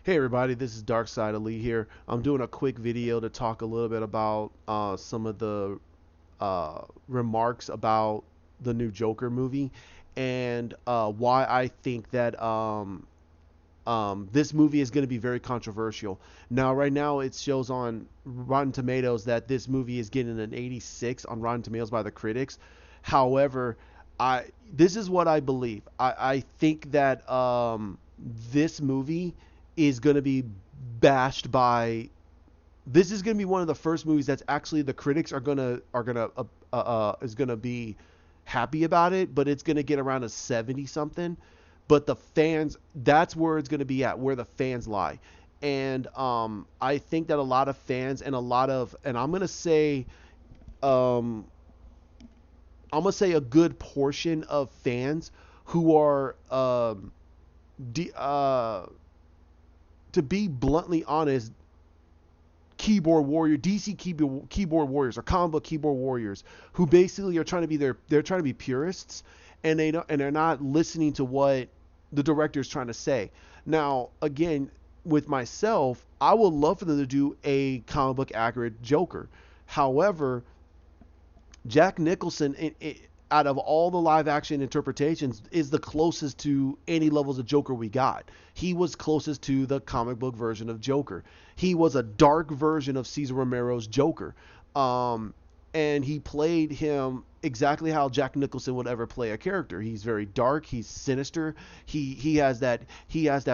Hey everybody, this is Dark Side Ali here. I'm doing a quick video to talk a little bit about some of the remarks about the new Joker movie and why I think that this movie is going to be very controversial. Now, right now, it shows on Rotten Tomatoes that this movie is getting an 86 on Rotten Tomatoes by the critics. However, I this is what I believe. I think that this movie is going to be bashed by. This is going to be one of the first movies that's actually the critics are gonna is gonna be happy about it, but it's gonna get around a 70 something. But the fans, that's where it's gonna be at, where the fans lie. And I think that a lot of fans and a lot of, and um, I'm gonna say a good portion of fans who are de- uh, to be bluntly honest, keyboard warriors or comic book keyboard warriors who basically are trying to be they're trying to be purists, and they're not listening to what the director is trying to say. Now, again, with myself, I would love for them to do a comic book accurate Joker. However, Jack Nicholson, out of all the live action interpretations, is the closest to any levels of Joker we got. He was closest to the comic book version of Joker. He was a dark version of Cesar Romero's Joker. Um, and he played him exactly how Jack Nicholson would ever play a character. He's very dark, he's sinister, he has that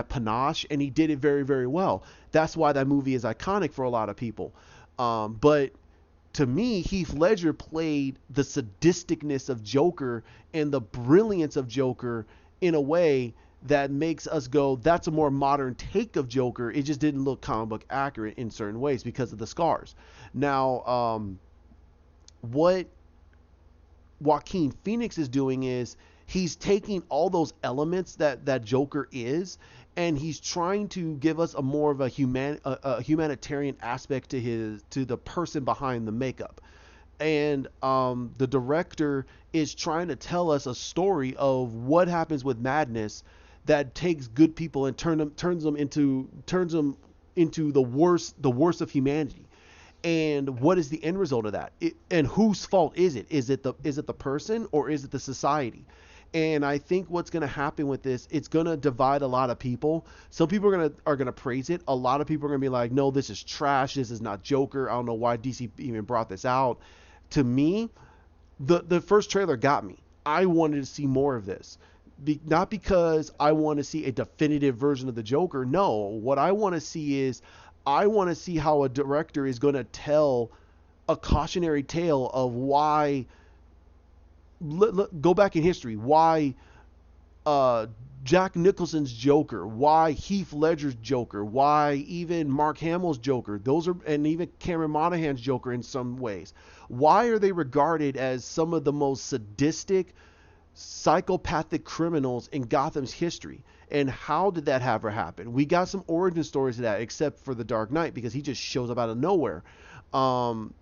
panache, and he did it very, very well. That's why that movie is iconic for a lot of people. But to me, Heath Ledger played the sadisticness of Joker and the brilliance of Joker in a way that makes us go, that's a more modern take of Joker. It just didn't look comic book accurate in certain ways because of the scars. Now, what Joaquin Phoenix is doing is he's taking all those elements that Joker is, and he's trying to give us a more of a humanitarian aspect to the person behind the makeup. And the director is trying to tell us a story of what happens with madness that takes good people and turns them into the worst of humanity. And what is the end result of that? And whose fault is it? Is it the person, or is it the society? And I think what's going to happen with this, it's going to divide a lot of people. Some people are going to praise it. A lot of people are going to be like, no, this is trash. This is not Joker. I don't know why DC even brought this out. To me, the first trailer got me. I wanted to see more of this. Not because I want to see a definitive version of the Joker. No, what I want to see is, I want to see how a director is going to tell a cautionary tale of why. Go back in history. Why uh, Jack Nicholson's Joker? Why Heath Ledger's Joker? Why even Mark Hamill's Joker? And even Cameron Monaghan's Joker in some ways. Why are they regarded as some of the most sadistic, psychopathic criminals in Gotham's history? And how did that ever happen? We got some origin stories to that, except for the Dark Knight, because he just shows up out of nowhere. Um,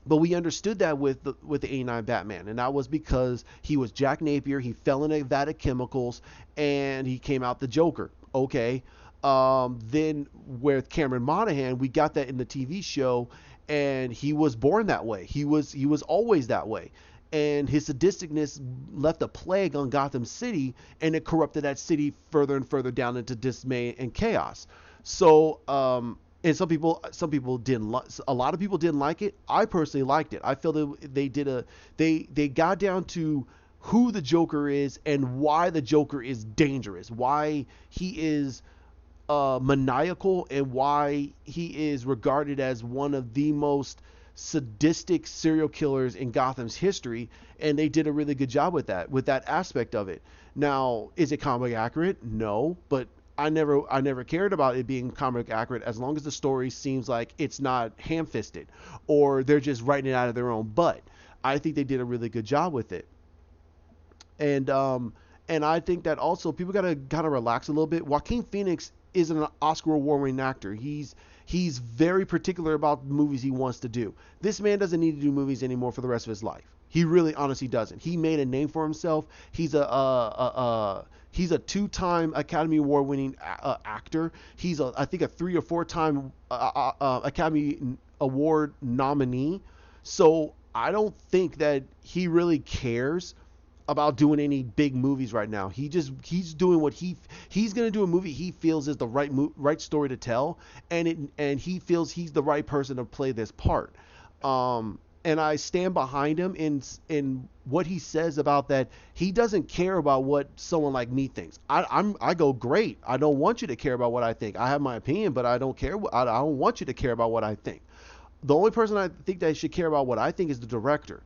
but we understood that with the '89 Batman, and that was because he was Jack Napier. He fell in a vat of chemicals, and he came out the Joker. Okay. Then with Cameron Monaghan, we got that in the TV show, and he was born that way. He was always that way, and his sadisticness left a plague on Gotham City, and it corrupted that city further and further down into dismay and chaos. So, and some people didn't like. A lot of people didn't like it. I personally liked it. I feel that they got down to who the Joker is and why the Joker is dangerous, why he is maniacal, and why he is regarded as one of the most sadistic serial killers in Gotham's history. And they did a really good job with that aspect of it. Now, is it comic accurate? No, but I never cared about it being comic accurate as long as the story seems like it's not ham-fisted or they're just writing it out of their own butt. I think they did a really good job with it. And I think that also people gotta kind of relax a little bit. Joaquin Phoenix is an Oscar award-winning actor. He's very particular about the movies he wants to do. This man doesn't need to do movies anymore for the rest of his life. He really honestly doesn't. He made a name for himself. He's a two-time Academy Award winning actor. He's I think a 3 or 4 time Academy Award nominee. So I don't think that he really cares about doing any big movies right now. He's doing what he's gonna do a movie he feels is the right story to tell, and he feels he's the right person to play this part. And I stand behind him in what he says about that. He doesn't care about what someone like me thinks. I go, great. I don't want you to care about what I think. I have my opinion, but I don't care. I don't want you to care about what I think. The only person I think that should care about what I think is the director.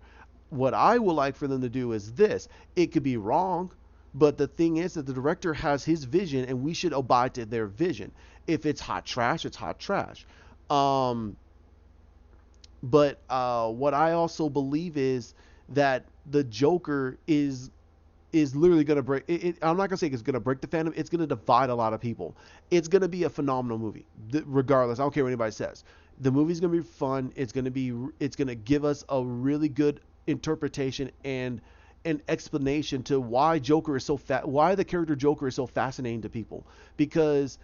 What I would like for them to do is this. It could be wrong, but the thing is that the director has his vision, and we should abide to their vision. If it's hot trash, it's hot trash. But what I also believe is that the Joker is literally going to break it. I'm not going to say it's going to break the fandom. It's going to divide a lot of people. It's going to be a phenomenal movie, regardless. I don't care what anybody says. The movie's going to be fun. It's going to give us a really good interpretation and an explanation to why why the character Joker is so fascinating to people, because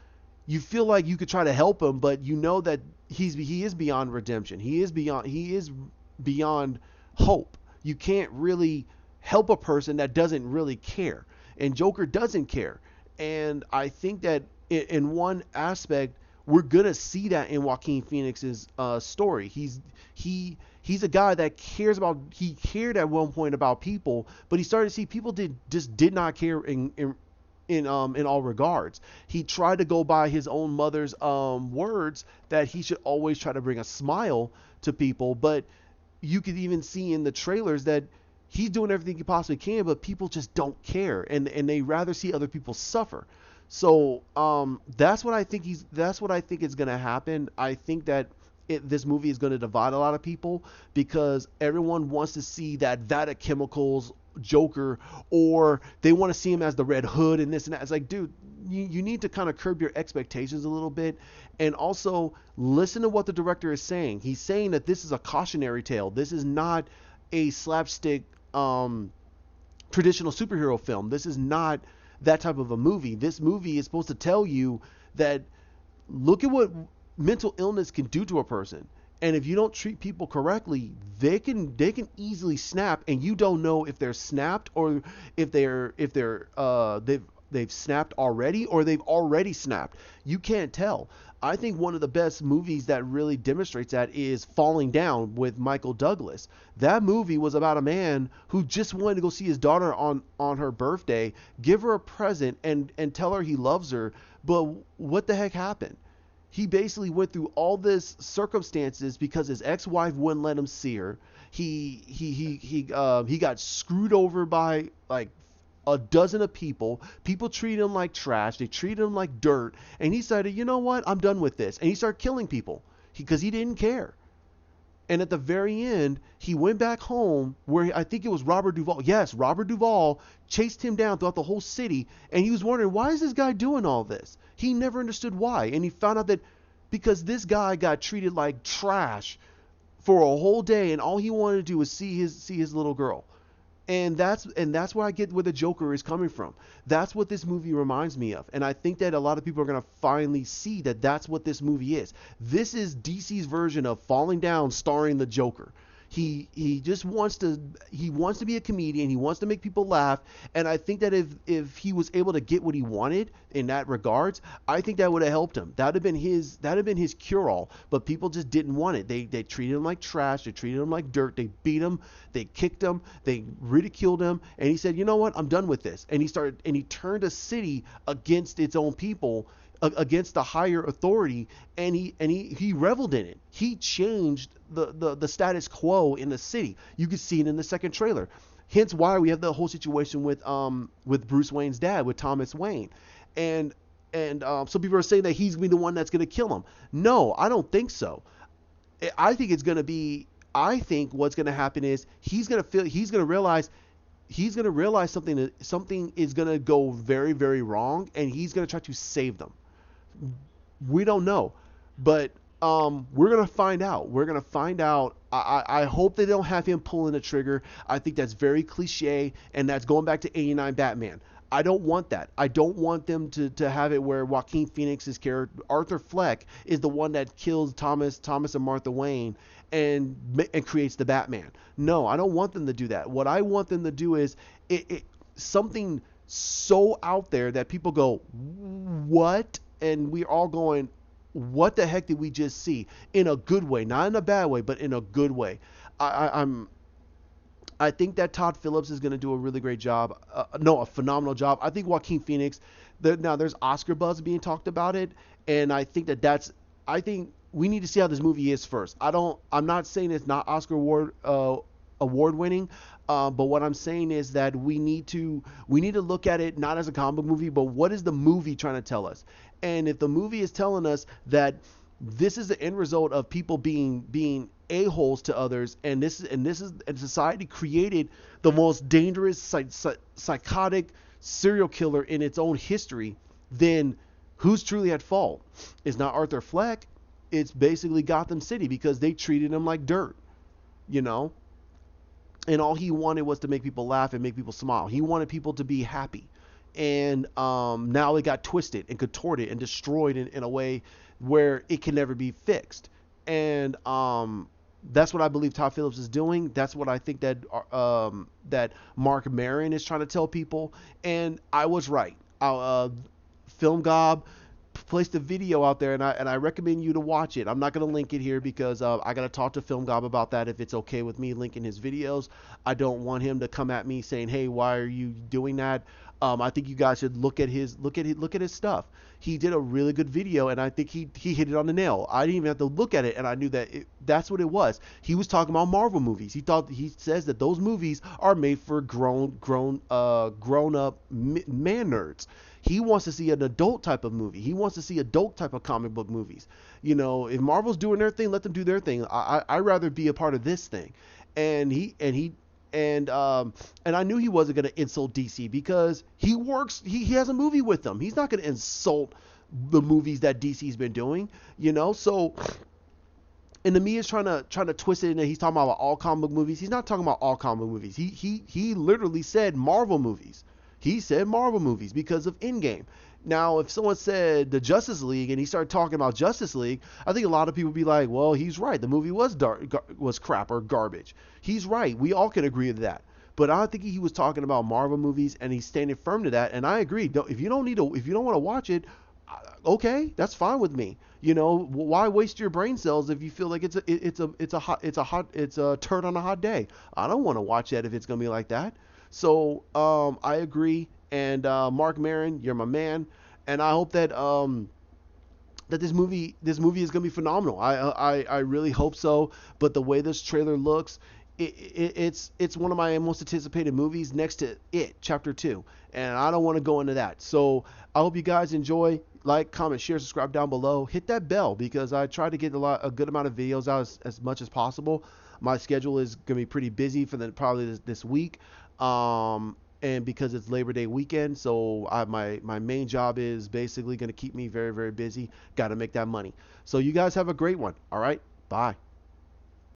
you feel like you could try to help him, but you know that he is beyond redemption. He is beyond hope. You can't really help a person that doesn't really care, and Joker doesn't care. And I think that in one aspect we're gonna see that in Joaquin Phoenix's story. He's a guy that cares about. He cared at one point about people, but he started to see people did not care in all regards. He tried to go by his own mother's words that he should always try to bring a smile to people, but you could even see in the trailers that he's doing everything he possibly can, but people just don't care, and they rather see other people suffer. So that's what I think is going to happen. I think that this movie is going to divide a lot of people because everyone wants to see that vat of chemicals Joker, or they want to see him as the Red Hood and this and that. It's like, dude, you need to kind of curb your expectations a little bit, and also listen to what the director is saying. He's saying that this is a cautionary tale. This is not a slapstick traditional superhero film. This is not that type of a movie. This movie is supposed to tell you that look at what mental illness can do to a person. And if you don't treat people correctly, they can easily snap, and you don't know if they're snapped or if they've snapped already or they've already snapped. You can't tell. I think one of the best movies that really demonstrates that is Falling Down with Michael Douglas. That movie was about a man who just wanted to go see his daughter on her birthday, give her a present and tell her he loves her. But what the heck happened? He basically went through all this circumstances because his ex-wife wouldn't let him see her. He got screwed over by like a dozen of people. People treated him like trash. They treated him like dirt. And he decided, you know what? I'm done with this. And he started killing people because he didn't care. And at the very end, he went back home where I think it was Robert Duvall. Yes, Robert Duvall chased him down throughout the whole city. And he was wondering, why is this guy doing all this? He never understood why. And he found out that because this guy got treated like trash for a whole day, and all he wanted to do was see his little girl. And that's where I get where the Joker is coming from. That's what this movie reminds me of. And I think that a lot of people are going to finally see that that's what this movie is. This is DC's version of Falling Down starring the Joker. He just wants to be a comedian. He wants to make people laugh. And I think that if he was able to get what he wanted in that regards, I think that would have helped him. That would have been his cure-all. But people just didn't want it. They treated him like trash. They treated him like dirt. They beat him. They kicked him. They ridiculed him. And he said, you know what? I'm done with this. And he turned a city against its own people, against the higher authority, and he reveled in it. He changed the status quo in the city. You could see it in the second trailer. Hence why we have the whole situation with Bruce Wayne's dad, with Thomas Wayne. And some people are saying that he's going to be the one that's going to kill him. No, I don't think so. I think what's going to happen is he's going to realize something is going to go very, very wrong, and he's going to try to save them. We don't know, but we're going to find out. I hope they don't have him pulling the trigger. I think that's very cliche, and that's going back to 89 Batman. I don't want that. I don't want them to have it where Joaquin Phoenix's character Arthur Fleck is the one that kills Thomas and Martha Wayne and creates the Batman. No, I don't want them to do that. What I want them to do is something so out there that people go, what? And we're all going, what the heck did we just see? In a good way, not in a bad way, but in a good way. I'm I think that Todd Phillips is going to do a really great job. No, a phenomenal job. I think Joaquin Phoenix. Now there's Oscar buzz being talked about it, and I think that's. I think we need to see how this movie is first. I'm not saying it's not Oscar award winning, but what I'm saying is that we need to look at it not as a comic book movie, but what is the movie trying to tell us? And if the movie is telling us that this is the end result of people being a-holes to others, and society created the most dangerous psychotic serial killer in its own history, then who's truly at fault? It's not Arthur Fleck, it's basically Gotham City, because they treated him like dirt, you know. And all he wanted was to make people laugh and make people smile. He wanted people to be happy, and now it got twisted and contorted and destroyed in a way where it can never be fixed. And that's what I believe Todd Phillips is doing. That's what I think that Mark Maron is trying to tell people. And I was right. Film Gob placed a video out there, and I recommend you to watch it. I'm not going to link it here because I got to talk to Film Gob about that, if it's okay with me linking his videos. I don't want him to come at me saying, "Hey, why are you doing that?" I think you guys should look at his stuff. He did a really good video, and I think he hit it on the nail. I didn't even have to look at it, and I knew that that's what it was. He was talking about Marvel movies. He says that those movies are made for grown up man nerds. He wants to see an adult type of movie. He wants to see adult type of comic book movies. You know, if Marvel's doing their thing, let them do their thing. I'd rather be a part of this thing. And I knew he wasn't going to insult DC, because he has a movie with them. He's not going to insult the movies that DC's been doing, you know. So, and the media's trying to twist it, and he's talking about all comic book movies. He's not talking about all comic book movies. He literally said Marvel movies. He said Marvel movies because of Endgame. Now, if someone said the Justice League and he started talking about Justice League, I think a lot of people would be like, well, he's right. The movie was crap or garbage. He's right. We all can agree to that. But I think he was talking about Marvel movies, and he's standing firm to that. And I agree. If you don't want to watch it, okay, that's fine with me. You know, why waste your brain cells if you feel like it's a turd on a hot day? I don't want to watch that if it's gonna be like that. So I agree, and Mark Maron, you're my man, and I hope that that this movie is gonna be phenomenal. I really hope so. But the way this trailer looks, it's one of my most anticipated movies, next to It Chapter 2, and I don't want to go into that. So I hope you guys enjoy. Like, comment, share, subscribe down below. Hit that bell, because I try to get a good amount of videos out as much as possible. My schedule is gonna be pretty busy for probably this week. And because it's Labor Day weekend, so my main job is basically going to keep me very, very busy. Got to make that money. So you guys have a great one. All right. Bye.